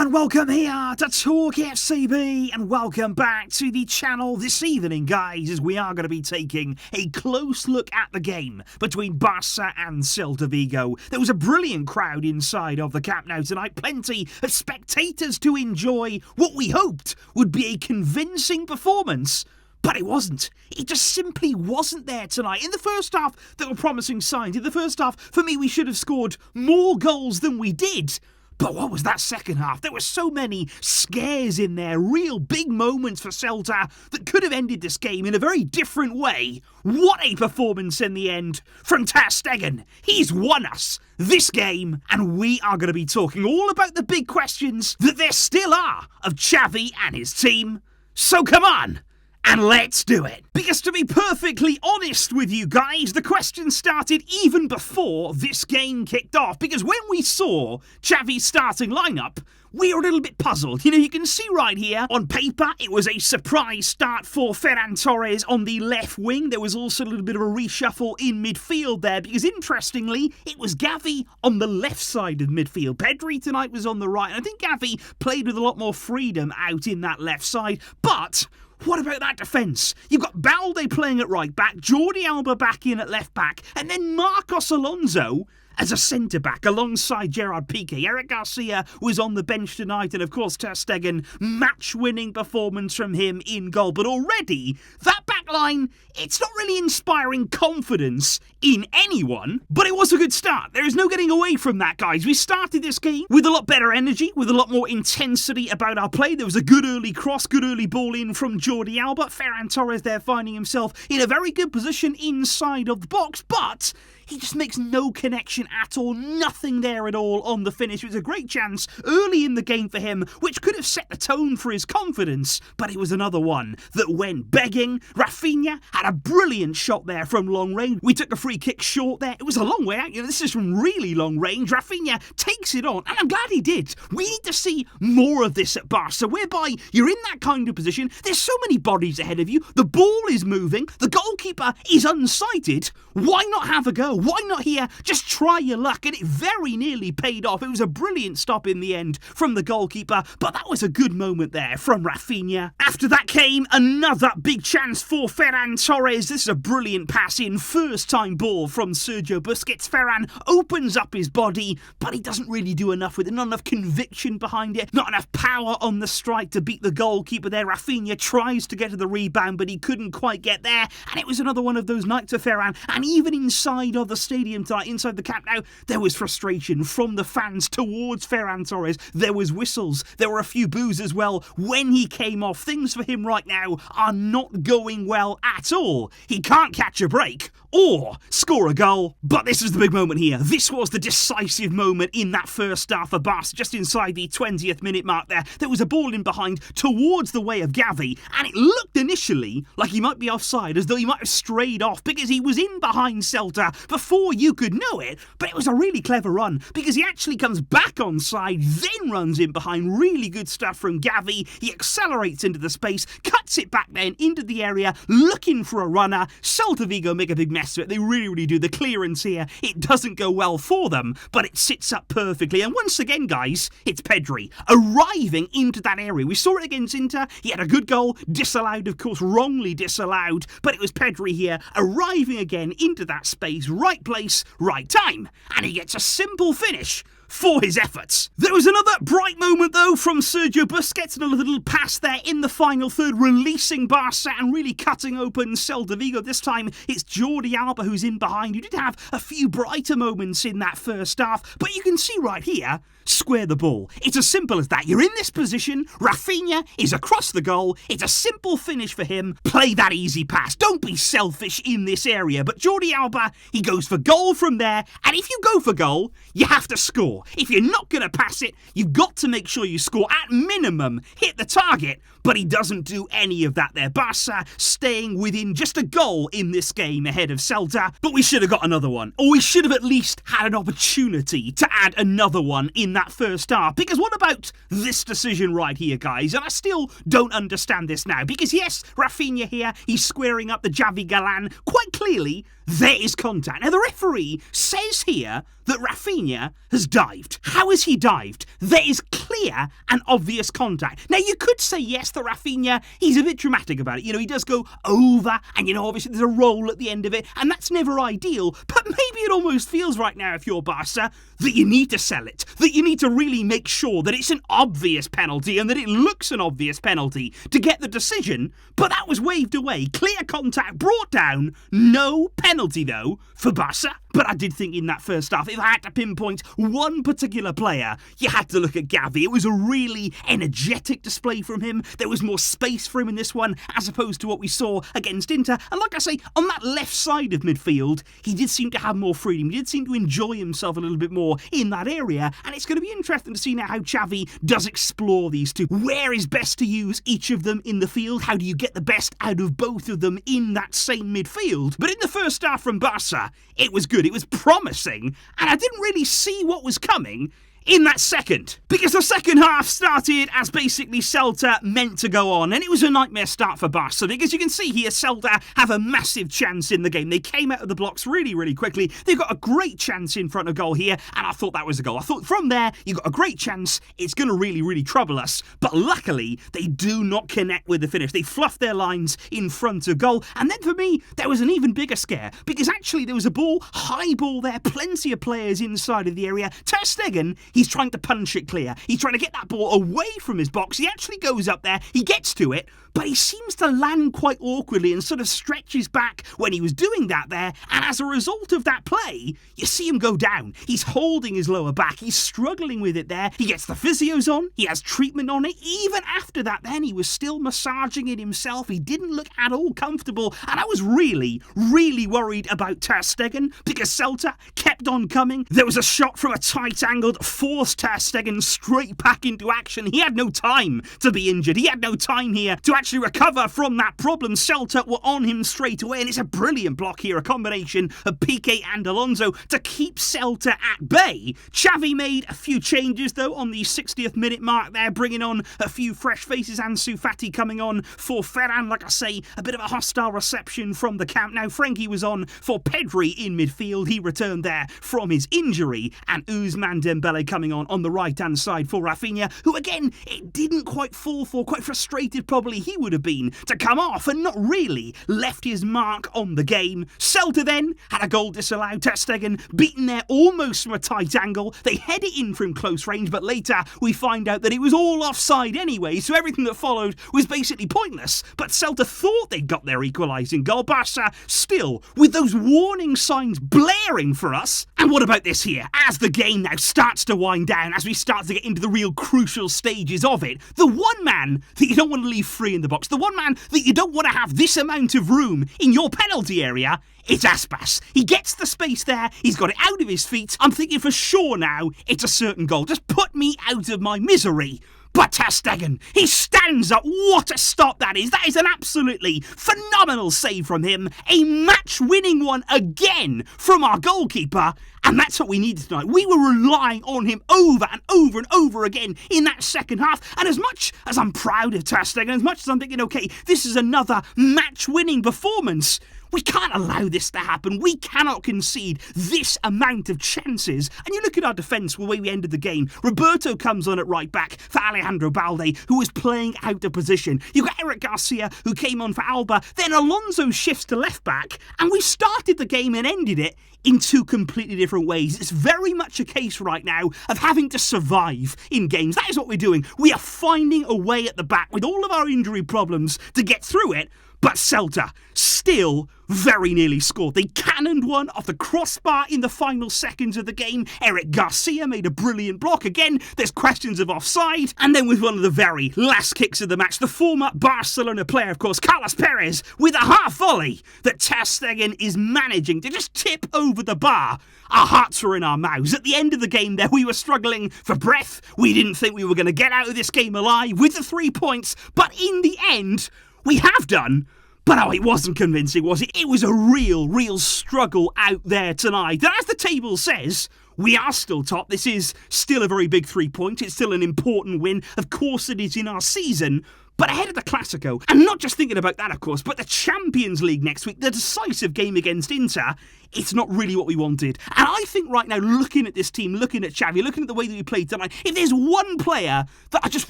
And welcome here to TalkFCB, and welcome back to the channel this evening, guys, as we are going to be taking a close look at the game between Barça and Celta Vigo. There was a brilliant crowd inside of the Camp Nou tonight, plenty of spectators to enjoy what we hoped would be a convincing performance. But it wasn't. It just simply wasn't there tonight. In the first half, there were promising signs. In the first half, for me, we should have scored more goals than we did. But what was that second half? There were so many scares in there, real big moments for Celta that could have ended this game in a very different way. What a performance in the end from Stegen. He's won us this game, and we are going to be talking all about the big questions that there still are of Xavi and his team. So come on, and let's do it. Because to be perfectly honest with you guys, the question started even before this game kicked off. Because when we saw Xavi's starting lineup, we were a little bit puzzled. You can see right here, on paper, it was a surprise start for Ferran Torres on the left wing. There was also a little bit of a reshuffle in midfield there, because interestingly, it was Gavi on the left side of midfield. Pedri tonight was on the right, and I think Gavi played with a lot more freedom out in that left side. But what about that defence? You've got Balde playing at right back, Jordi Alba back in at left back, and then Marcos Alonso as a centre-back alongside Gerard Piqué. Eric Garcia was on the bench tonight, and of course Ter Stegen, match-winning performance from him in goal. But already, that back line, it's not really inspiring confidence in anyone, but it was a good start. There is no getting away from that, guys. We started this game with a lot better energy, with a lot more intensity about our play. There was a good early cross, good early ball in from Jordi Alba. Ferran Torres there finding himself in a very good position inside of the box, but he just makes no connection at all, nothing there at all on the finish. It was a great chance early in the game for him, which could have set the tone for his confidence, but it was another one that went begging. Rafinha had a brilliant shot there from long range. We took a free kick short there. It was a long way out. This is from really long range. Rafinha takes it on, and I'm glad he did. We need to see more of this at Barca, whereby you're in that kind of position. There's so many bodies ahead of you. The ball is moving. The goalkeeper is unsighted. Why not have a go? Why not here? Just try your luck, and it very nearly paid off. It was a brilliant stop in the end from the goalkeeper, but that was a good moment there from Rafinha. After that came another big chance for Ferran Torres. This is a brilliant pass in, first time ball from Sergio Busquets. Ferran opens up his body, but he doesn't really do enough with it. Not enough conviction behind it, not enough power on the strike to beat the goalkeeper there. Rafinha tries to get to the rebound, but he couldn't quite get there, and it was another one of those nights for Ferran. And even inside of the stadium tonight, inside the Camp Nou, there was frustration from the fans towards Ferran Torres. There was whistles, there were a few boos as well when he came off. Things for him right now are not going well at all. He can't catch a break or score a goal. But this is the big moment here. This was the decisive moment in that first half for Barca, just inside the 20th minute mark there. There was a ball in behind towards the way of Gavi, and it looked initially like he might be offside, as though he might have strayed off, because he was in behind Celta before you could know it. But it was a really clever run, because he actually comes back onside, then runs in behind. Really good stuff from Gavi. He accelerates into the space, cuts it back then into the area, looking for a runner. Celta Vigo make a big mess of it. They really do. The clearance here, it doesn't go well for them, but it sits up perfectly. And once again, guys, it's Pedri arriving into that area. We saw it against Inter. He had a good goal, disallowed, of course, wrongly disallowed, but it was Pedri here arriving again into that space, right place, right time, and he gets a simple finish for his efforts. There was another bright moment, though, from Sergio Busquets, and a little pass there in the final third, releasing Barca and really cutting open Celta Vigo. This time, it's Jordi Alba who's in behind. You did have a few brighter moments in that first half, but you can see right here, square the ball. It's as simple as that. You're in this position, Rafinha is across the goal, it's a simple finish for him. Play that easy pass. Don't be selfish in this area. But Jordi Alba, he goes for goal from there, and if you go for goal, you have to score. If you're not going to pass it, you've got to make sure you score. At minimum, hit the target, but he doesn't do any of that there. Barca staying within just a goal in this game ahead of Celta, but we should have got another one, or we should have at least had an opportunity to add another one in that first half. Because what about this decision right here, guys? And I still don't understand this now, because yes, Rafinha here, he's squaring up the Xavi Galan. Quite clearly, there is contact. Now, the referee says here that Rafinha has dived. How has he dived? There is clear and obvious contact. Now, you could say, yes, that Rafinha, he's a bit dramatic about it. He does go over, and, obviously there's a roll at the end of it, and that's never ideal. But maybe it almost feels right now, if you're Barca, that you need to sell it, that you need to really make sure that it's an obvious penalty and that it looks an obvious penalty to get the decision. But that was waved away. Clear contact brought down. No penalty, though, for Barca. But I did think in that first half, if I had to pinpoint one particular player, you had to look at Gavi. It was a really energetic display from him. There was more space for him in this one, as opposed to what we saw against Inter. And like I say, on that left side of midfield, he did seem to have more freedom. He did seem to enjoy himself a little bit more in that area. And it's going to be interesting to see now how Xavi does explore these two. Where is best to use each of them in the field? How do you get the best out of both of them in that same midfield? But in the first half from Barca, it was good. It was promising, and I didn't really see what was coming in that second, because the second half started as basically Celta meant to go on, and it was a nightmare start for Barca, because you can see here Celta have a massive chance in the game. They came out of the blocks really, really quickly. They've got a great chance in front of goal here, and I thought that was a goal. I thought from there, you got a great chance. It's going to really, really trouble us, but luckily, they do not connect with the finish. They fluff their lines in front of goal, and then for me, there was an even bigger scare, because actually there was a ball, high ball there, plenty of players inside of the area. Ter Stegen, he's trying to punch it clear. He's trying to get that ball away from his box. He actually goes up there. He gets to it, but he seems to land quite awkwardly and sort of stretches back when he was doing that there. And as a result of that play, you see him go down. He's holding his lower back. He's struggling with it there. He gets the physios on. He has treatment on it. Even after that, then he was still massaging it himself. He didn't look at all comfortable. And I was really, really worried about Ter Stegen, because Celta kept on coming. There was a shot from a tight angle that forced Ter Stegen straight back into action. He had no time to be injured. He had no time here to actually recover from that problem. Celta were on him straight away, and it's a brilliant block here, a combination of Piqué and Alonso to keep Celta at bay. Xavi made a few changes, though, on the 60th minute mark there, bringing on a few fresh faces. Ansu Fati coming on for Ferran. Like I say, a bit of a hostile reception from the Camp Nou. Frankie was on for Pedri in midfield. He returned there from his injury, and Ousmane Dembele coming on the right-hand side for Rafinha, who, again, it didn't quite fall for. Quite frustrated, probably, he would have been to come off and not really left his mark on the game. Celta then had a goal disallowed. Ter Stegen beaten there almost from a tight angle. They head it in from close range, but later we find out that it was all offside anyway, so everything that followed was basically pointless. But Celta thought they'd got their equalising goal. Barca still with those warning signs blaring for us. And what about this here? As the game now starts to wind down, as we start to get into the real crucial stages of it, the one man that you don't want to leave free in the box, the one man that you don't want to have this amount of room in your penalty area, it's Aspas. He gets the space there. He's got it out of his feet. I'm thinking for sure now it's a certain goal. Just put me out of my misery. But Ter Stegen, he stands up. What a stop that is. That is an absolutely phenomenal save from him. A match-winning one again from our goalkeeper. And that's what we needed tonight. We were relying on him over and over and over again in that second half. And as much as I'm proud of Ter Stegen, as much as I'm thinking, okay, this is another match-winning performance, we can't allow this to happen. We cannot concede this amount of chances. And you look at our defence, the way we ended the game. Roberto comes on at right back for Alejandro Balde, who was playing out of position. You've got Eric Garcia, who came on for Alba. Then Alonso shifts to left back. And we started the game and ended it in two completely different ways. It's very much a case right now of having to survive in games. That is what we're doing. We are finding a way at the back with all of our injury problems to get through it. But Celta still very nearly scored. They cannoned one off the crossbar in the final seconds of the game. Eric Garcia made a brilliant block. Again, there's questions of offside. And then with one of the very last kicks of the match, the former Barcelona player, of course, Carlos Perez, with a half volley that Ter Stegen is managing to just tip over the bar. Our hearts were in our mouths. At the end of the game there, we were struggling for breath. We didn't think we were going to get out of this game alive with the 3 points. But in the end, we have done. But oh, it wasn't convincing, was it? It was a real struggle out there tonight. And as the table says, we are still top. This is still a very big 3 points. It's still an important win. Of course it is in our season. But ahead of the Clásico, and not just thinking about that, of course, but the Champions League next week, the decisive game against Inter, it's not really what we wanted. And I think right now, looking at this team, looking at Xavi, looking at the way that we played tonight, if there's one player that I just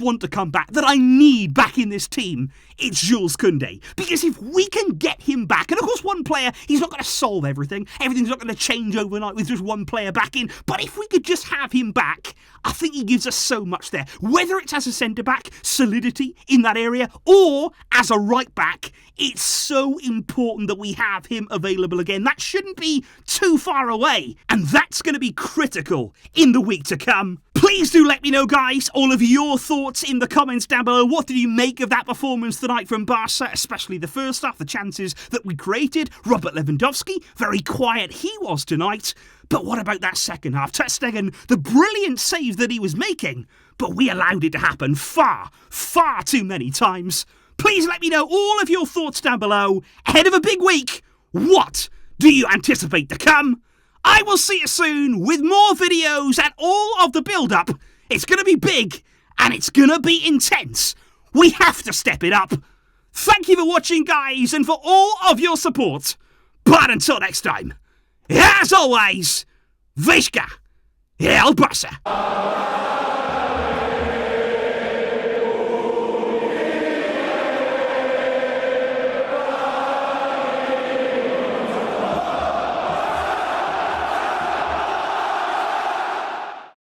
want to come back, that I need back in this team, it's Jules Koundé. Because if we can get him back, and of course one player, he's not going to solve everything. Everything's not going to change overnight with just one player back in. But if we could just have him back, I think he gives us so much there. Whether it's as a centre-back, solidity in that area, or as a right-back, it's so important that we have him available again. That shouldn't be too far away. And that's going to be critical in the week to come. Please do let me know, guys, all of your thoughts in the comments down below. What did you make of that performance tonight from Barca, especially the first half, the chances that we created? Robert Lewandowski, very quiet he was tonight. But what about that second half? Ter Stegen, the brilliant save that he was making, but we allowed it to happen far, far too many times. Please let me know all of your thoughts down below. Ahead of a big week, what do you anticipate to come? I will see you soon with more videos and all of the build-up. It's going to be big and it's going to be intense. We have to step it up. Thank you for watching, guys, and for all of your support. But until next time, as always, Visca El Barça.